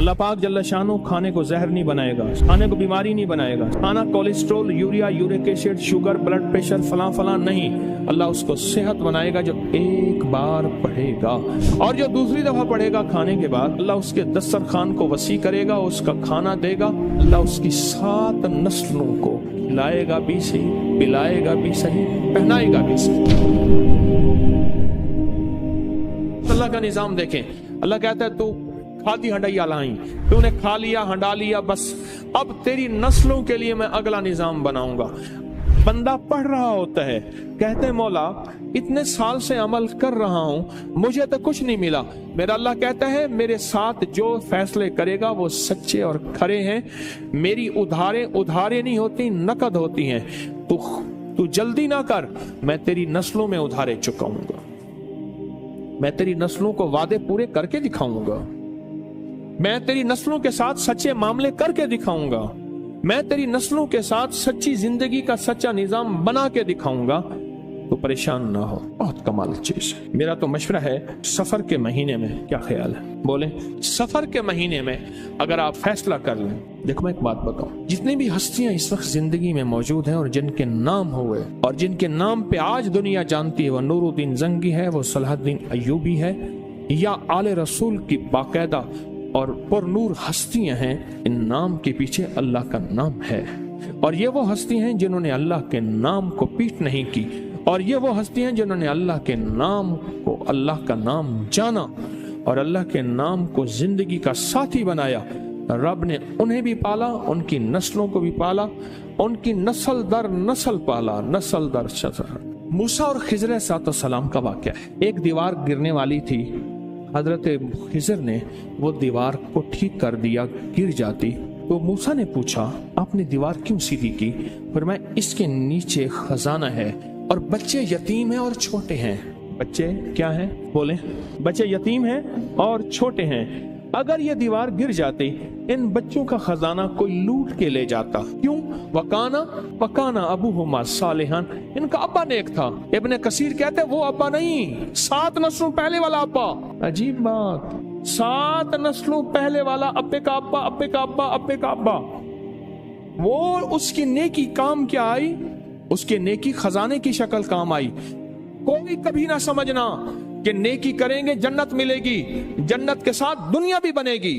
अल्लाह पाक जल्ला शानो खाने को जहर नहीं बनाएगा, खाने को बीमारी नहीं बनाएगा। खाना cholesterol, urea, uric acid, sugar, blood pressure, फलां फलां नहीं। अल्लाह उसको सेहत बनाएगा जो एक बार पढ़ेगा, और जो दूसरी दफा पढ़ेगा खाने के बाद अल्लाह उसके दस्तरखान को वसी करेगा, उसका खाना देगा। अल्लाह उसकी 7 नस्लों को खिलाएगा भी सही, पिलाएगा भी सही, पहनाएगा भी सही। अल्लाह का निजाम देखें। अल्लाह कहता है तू खादी हंडाइया लाई, तूने खा लिया, हंडा लिया, बस अब तेरी नस्लों के लिए मैं अगला निजाम बनाऊंगा। बंदा पढ़ रहा होता है, कहते हैं मौला इतने साल से अमल कर रहा हूं, मुझे तो कुछ नहीं मिला। मेरा अल्लाह कहता है मेरे साथ जो फैसले करेगा वो सच्चे और खरे हैं। मेरी उधारे नहीं होती, नकद होती हैं। तू जल्दी ना कर, मैं तेरी नस्लों में उधारे चुकाऊंगा, मैं तेरी नस्लों को वादे पूरे करके दिखाऊंगा, मैं तेरी नस्लों के साथ सच्चे मामले करके दिखाऊंगा, मैं तेरी नस्लों के साथ सच्ची जिंदगी का सच्चा निजाम बना के दिखाऊंगा। तो परेशान ना हो, बहुत कमाल चीज है। मेरा तो मशवरा है सफर के महीने में, क्या ख्याल है बोले, सफर के महीने में अगर आप फैसला कर लें। देखो मैं एक बात बताऊं, जितनी भी हस्तियां इस वक्त जिंदगी में मौजूद हैं और जिनके नाम हुए और जिनके नाम पे आज दुनिया जानती है, वो नूरुद्दीन जंगी है, वो सलाहुद्दीन अय्यूबी है, या आले रसूल की बाकायदा और पुरनूर हस्तियां हैं। इन नाम के पीछे अल्लाह का नाम है, और ये वो हस्तियां हैं जिन्होंने अल्लाह के नाम को पीठ नहीं की, और ये वो हस्तियां हैं जिन्होंने अल्लाह के नाम को, अल्लाह का नाम जाना और अल्लाह के नाम को जिंदगी का साथी बनाया। रब ने उन्हें भी पाला, उनकी नस्लों को भी पाला, उनकी नस्ल दर नस्ल पाला, नस्ल दर नस्ल। मूसा और खिजर अलैहिस्सलाम का वाक़या है। एक दीवार गिरने वाली थी, हजरत खिजर ने वो दीवार को ठीक कर दिया, गिर जाती तो मूसा ने पूछा आपने दीवार क्यों सीधी की? फरमाया इसके नीचे खजाना है और बच्चे यतीम हैं और छोटे हैं। बच्चे क्या हैं? बोले बच्चे यतीम हैं और छोटे हैं। अगर ये दीवार गिर जाती, इन बच्चों का खजाना कोई लूट के ले जाता। क्यों? वकाना अबूहुमा सालिहान, इनका अब्बा नेक था। इब्ने कसीर कहते हैं वो अब्बा नहीं, 7 नस्लों पहले वाला अब्बा। अजीब बात, 7 नस्लों पहले वाला अब्बे का अब्बा, अब्बे का अब्बा, अब्बे का अब्बा। वो उसकी नेकी काम क्या आई? उसके नेकी खजाने की शक्ल काम आई। कोई कभी ना समझना कि नेकी करेंगे जन्नत मिलेगी, जन्नत के साथ दुनिया भी बनेगी,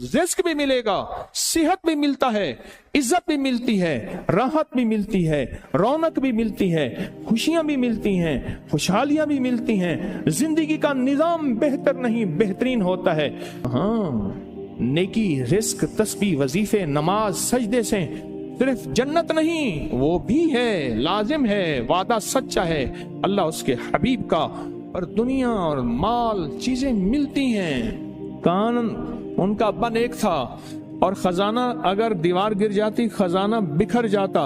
रिस्क भी मिलेगा, सेहत भी मिलता है, इज्जत भी मिलती है, राहत भी मिलती है, रौनक भी मिलती है, खुशियां भी मिलती हैं, खुशहालियां भी मिलती हैं। जिंदगी का निजाम बेहतर नहीं बेहतरीन होता है। हाँ, नेकी, रिस्क, तस्बीह, वजीफे, नमाज, सजदे से सिर्फ जन्नत नहीं, वो भी है, लाजिम है, वादा सच्चा है अल्लाह उसके हबीब का, और दुनिया और माल चीजें मिलती हैं। कान उनका अब्बा नेक था, और खजाना अगर दीवार गिर जाती, खजाना बिखर जाता,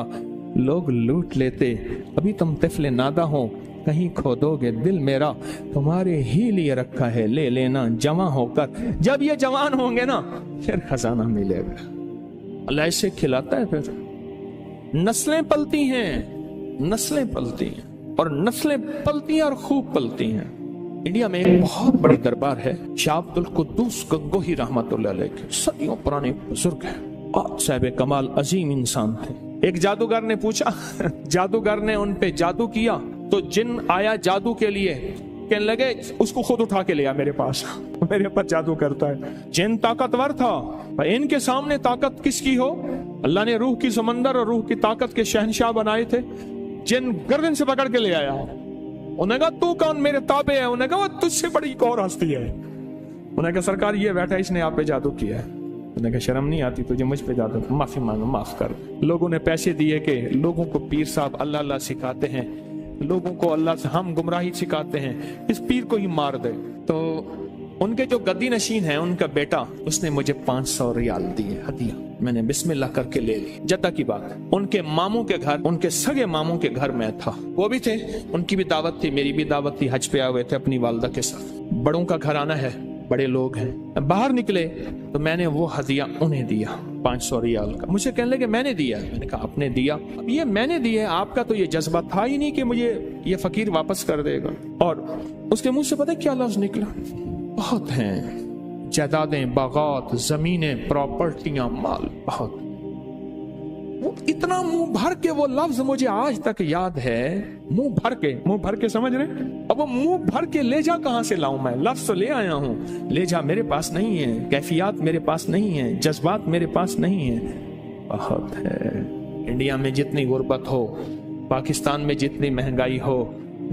लोग लूट लेते। अभी तुम तिफले नादा हो, कहीं खो दोगे दिल मेरा, तुम्हारे ही लिए रखा है, ले लेना जवां होकर। जब ये जवान होंगे ना, फिर खजाना मिलेगा। अल्लाह ऐसे खिलाता है। फिर नस्लें पलती हैं, नस्लें पलती हैं, और नस्लें पलती हैं और खूब पलती हैं। इंडिया में एक बहुत बड़ी दरबार है, शाह अब्दुल कुद्दूस गंगोही रहमतुल्लाह अलैह के, सदियों पुराने बुजुर्ग हैं, बहुत साहिब कमाल अजीम इंसान थे। एक जादूगर ने पूछा, जादूगर ने उन पे जादू किया तो जिन आया जादू के लिए, कहने लगे उसको खुद उठा के लिया मेरे पास, मेरे पर जादू करता है। जिन ताकतवर था, इनके सामने ताकत किसकी हो? अल्लाह ने रूह की समंदर और रूह की ताकत के शहनशाह बनाए थे। जिन गर्दन से पकड़ के ले आया, उन्हें कहा तू कौन, मेरे ताबे है। उन्हें कहा वो तुझसे बड़ी एक और हस्ती है। उन्हें कहा सरकार ये बैठा, इसने आप पे जादू किया है। उन्हें कहा शर्म नहीं आती तुझे मुझ पे जादू? माफी मांगो, माफ कर। लोगों ने पैसे दिए कि लोगों को पीर साहब अल्लाह अल्लाह सिखाते हैं, लोगों को अल्लाह से हम गुमराही सिखाते हैं, इस पीर को ही मार दे। तो उनके जो गद्दी नशीन है, उनका बेटा, उसने मुझे 500 रियाल दिए हदिया। मैंने बिस्मिल्लाह करके ले ली। जद्दा की बात, उनके मामू के घर, उनके सगे मामू के घर में था। वो भी थे, उनकी भी दावत थी, मेरी भी दावत थी। हज पे आए हुए थे अपनी वालदा के साथ। बड़ों का घर आना है, बड़े लोग हैं। बाहर निकले तो मैंने वो हदिया उन्हें दिया, 500 रियाल का। मुझे कहने लगे मैंने दिया। मैंने कहा आपने दिया? अब ये मैंने दिया, आपका तो ये जज्बा था ही नहीं कि मुझे ये फकीर वापस कर देगा। और उसके मुंह से पता है क्या लफ्ज निकला? बहुत हैं جائیدادیں، باغات، زمینیں، پراپرٹیاں، مال بہت. وہ اتنا منہ بھر کے وہ لفظ مجھے آج تک یاد ہے. منہ بھر کے سمجھ رہے. اب وہ منہ بھر کے لے جا کہاں سے لاؤں میں؟ لفظ تو لے آیا ہوں، لے جا میرے پاس نہیں ہے، کیفیات میرے پاس نہیں ہے، جذبات میرے پاس نہیں ہے. بہت ہے. انڈیا میں جتنی غربت ہو، پاکستان میں جتنی مہنگائی ہو،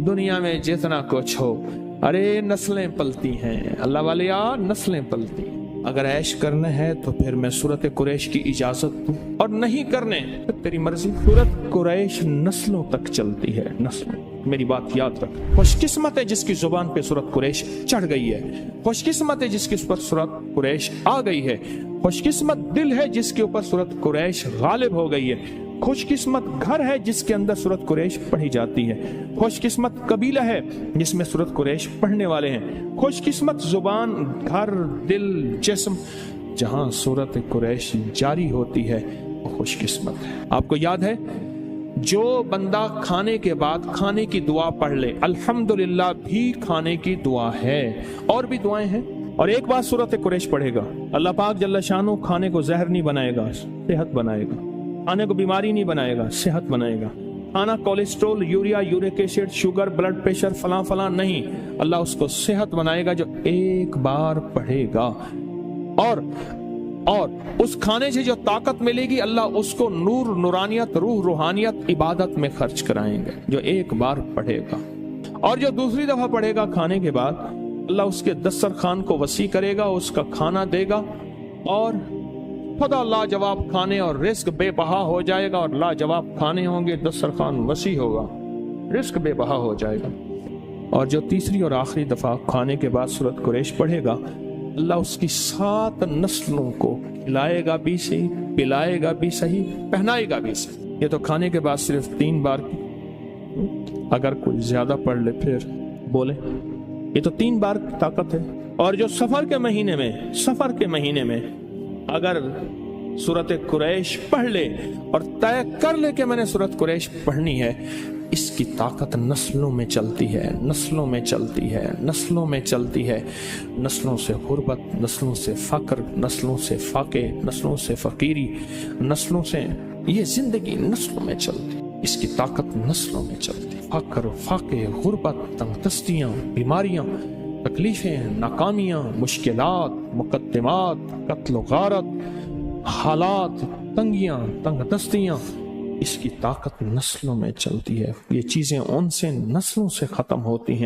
دنیا میں جتنا کچھ ہو، ارے نسلیں پلتی ہیں. اللہ والے نسلیں پلتی ہیں. اگر عیش کرنا ہے تو پھر میں سورت قریش کی اجازت دوں، اور نہیں کرنے تو تیری مرضی. سورت قریش نسلوں تک چلتی ہے، نسلوں. میری بات یاد رکھ. خوش قسمت ہے جس کی زبان پہ سورت قریش چڑھ گئی ہے. خوش قسمت ہے جس کے اوپر سورت قریش آ گئی ہے. خوش قسمت دل ہے جس کے اوپر سورت قریش غالب ہو گئی ہے. خوش قسمت گھر ہے جس کے اندر سورت قریش پڑھی جاتی ہے. خوش قسمت قبیلہ ہے جس میں سورت قریش پڑھنے والے ہیں. خوش قسمت زبان، گھر، دل، جسم جہاں سورت قریش جاری ہوتی ہے، وہ خوش قسمت ہے. آپ کو یاد ہے جو بندہ کھانے کے بعد کھانے کی دعا پڑھ لے، الحمدللہ بھی کھانے کی دعا ہے. اور بھی دعائیں ہیں. اور ایک بار سورت قریش پڑھے گا، اللہ پاک جل شانہ کھانے کو زہر نہیں بنائے گا، صحت بنائے گا. کھانے کو بیماری نہیں بنائے گا، صحت بنائے گا. کھانا cholesterol, urea, uric acid, sugar, blood pressure, فلاں فلاں نہیں. اللہ اس کو صحت بنائے گا جو ایک بار پڑھے گا. اور اس کھانے سے جو طاقت ملے گی، اللہ اس کو نور، نورانیت، روح، روحانیت، عبادت میں خرچ کرائیں گے جو ایک بار پڑھے گا. اور جو دوسری دفعہ پڑھے گا کھانے کے بعد، اللہ اس کے دسترخوان کو وسیع کرے گا، اس کا کھانا دے گا، اور خدا لاجواب کھانے اور رزق بے بہا ہو جائے گا. اور لاجواب کھانے ہوں گے، دسترخوان وسیع ہوگا، رزق بے بہا ہو جائے گا. اور جو تیسری اور آخری دفعہ کھانے کے بعد سورت قریش پڑھے گا، اللہ اس کی 7 نسلوں کو کھلائے گا بھی صحیح، پلائے گا بھی صحیح، پہنائے گا بھی صحیح. یہ تو کھانے کے بعد صرف 3 بار کی. اگر کوئی زیادہ پڑھ لے پھر بولے. یہ تو 3 بار کی طاقت ہے. اور جو سفر کے مہینے میں اگر سورت قریش پڑھ لے اور طے کر لے کہ میں نے سورت قریش پڑھنی ہے، اس کی طاقت نسلوں میں چلتی ہے، نسلوں میں چلتی ہے، نسلوں میں چلتی ہے. نسلوں سے غربت، نسلوں سے فقر، نسلوں سے فاقے، نسلوں سے فقیری، نسلوں سے یہ زندگی نسلوں میں چلتی. اس کی طاقت نسلوں میں چلتی. فقر، فاقے، غربت، تنگ دستیاں، بیماریاں، تکلیفیں، ناکامیاں، مشکلات، مقدمات، قتل و غارت، حالات، تنگیاں، تنگ دستیاں، اس کی طاقت نسلوں میں چلتی ہے. یہ چیزیں ان سے نسلوں سے ختم ہوتی ہیں.